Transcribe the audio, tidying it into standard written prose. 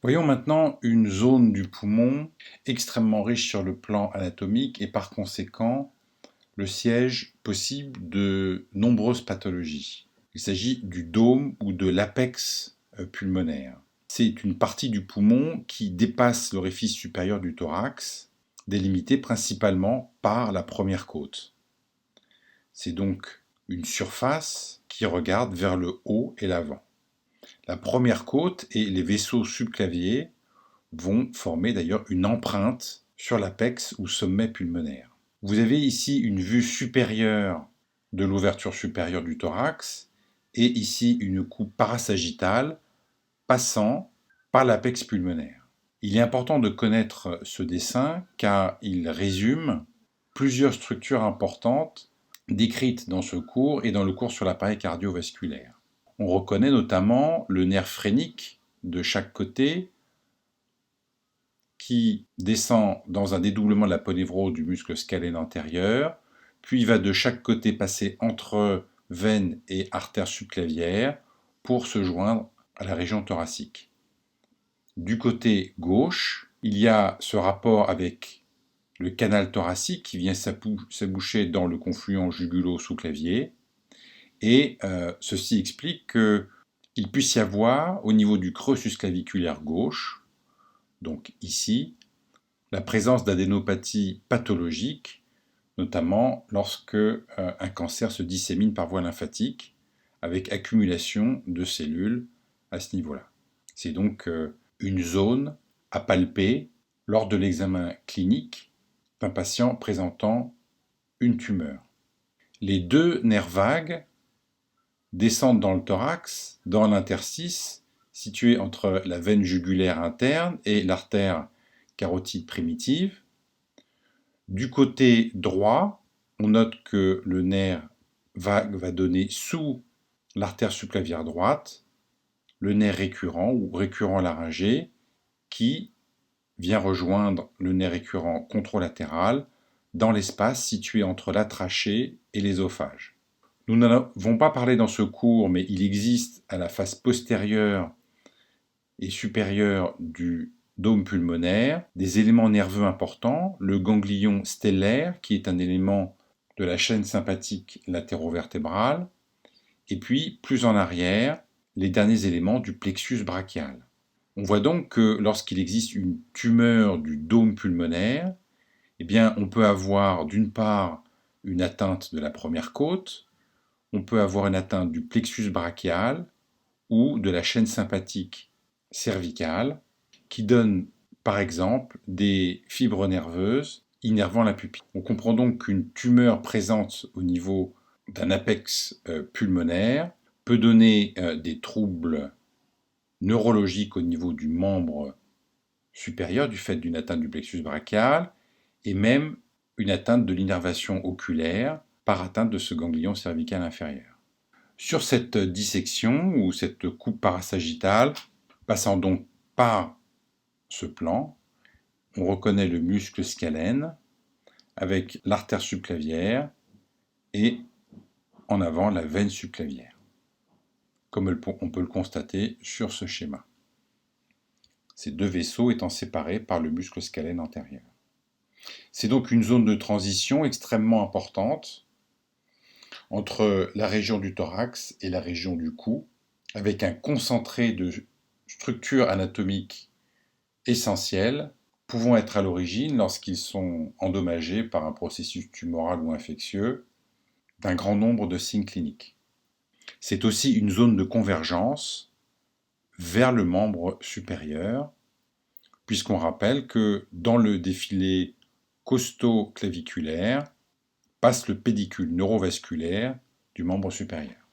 Voyons maintenant une zone du poumon extrêmement riche sur le plan anatomique et par conséquent le siège possible de nombreuses pathologies. Il s'agit du dôme ou de l'apex pulmonaire. C'est une partie du poumon qui dépasse l'orifice supérieur du thorax, délimitée principalement par la première côte. C'est donc une surface qui regarde vers le haut et l'avant. La première côte et les vaisseaux subclaviers vont former d'ailleurs une empreinte sur l'apex ou sommet pulmonaire. Vous avez ici une vue supérieure de l'ouverture supérieure du thorax et ici une coupe parasagittale passant par l'apex pulmonaire. Il est important de connaître ce dessin car il résume plusieurs structures importantes décrites dans ce cours et dans le cours sur l'appareil cardiovasculaire. On reconnaît notamment le nerf phrénique de chaque côté qui descend dans un dédoublement de la ponévrose du muscle scalène antérieur, puis va de chaque côté passer entre veine et artère subclavière pour se joindre à la région thoracique. Du côté gauche, il y a ce rapport avec le canal thoracique qui vient s'aboucher dans le confluent jugulo-sous-clavier, et ceci explique qu'il puisse y avoir au niveau du creux susclaviculaire gauche, donc ici, la présence d'adénopathie pathologique, notamment lorsque un cancer se dissémine par voie lymphatique, avec accumulation de cellules à ce niveau-là. C'est donc une zone à palper lors de l'examen clinique d'un patient présentant une tumeur. Les deux nerfs vagues descendent dans le thorax, dans l'interstice, situé entre la veine jugulaire interne et l'artère carotide primitive. Du côté droit, on note que le nerf vague va donner sous l'artère subclavière droite le nerf récurrent ou récurrent laryngé qui vient rejoindre le nerf récurrent contralatéral dans l'espace situé entre la trachée et l'ésophage. Nous n'en avons pas parlé dans ce cours, mais il existe à la face postérieure et supérieure du dôme pulmonaire des éléments nerveux importants, le ganglion stellaire, qui est un élément de la chaîne sympathique latérovertébrale, et puis, plus en arrière, les derniers éléments du plexus brachial. On voit donc que lorsqu'il existe une tumeur du dôme pulmonaire, eh bien, on peut avoir d'une part une atteinte de la première côte, on peut avoir une atteinte du plexus brachial ou de la chaîne sympathique cervicale qui donne par exemple des fibres nerveuses innervant la pupille. On comprend donc qu'une tumeur présente au niveau d'un apex pulmonaire peut donner des troubles neurologiques au niveau du membre supérieur du fait d'une atteinte du plexus brachial et même une atteinte de l'innervation oculaire par atteinte de ce ganglion cervical inférieur. Sur cette dissection ou cette coupe parasagittale, passant donc par ce plan, on reconnaît le muscle scalène avec l'artère subclavière et en avant la veine subclavière, comme on peut le constater sur ce schéma. Ces deux vaisseaux étant séparés par le muscle scalène antérieur. C'est donc une zone de transition extrêmement importante entre la région du thorax et la région du cou, avec un concentré de structures anatomiques essentielles pouvant être à l'origine, lorsqu'ils sont endommagés par un processus tumoral ou infectieux, d'un grand nombre de signes cliniques. C'est aussi une zone de convergence vers le membre supérieur, puisqu'on rappelle que dans le défilé costo-claviculaire passe le pédicule neurovasculaire du membre supérieur.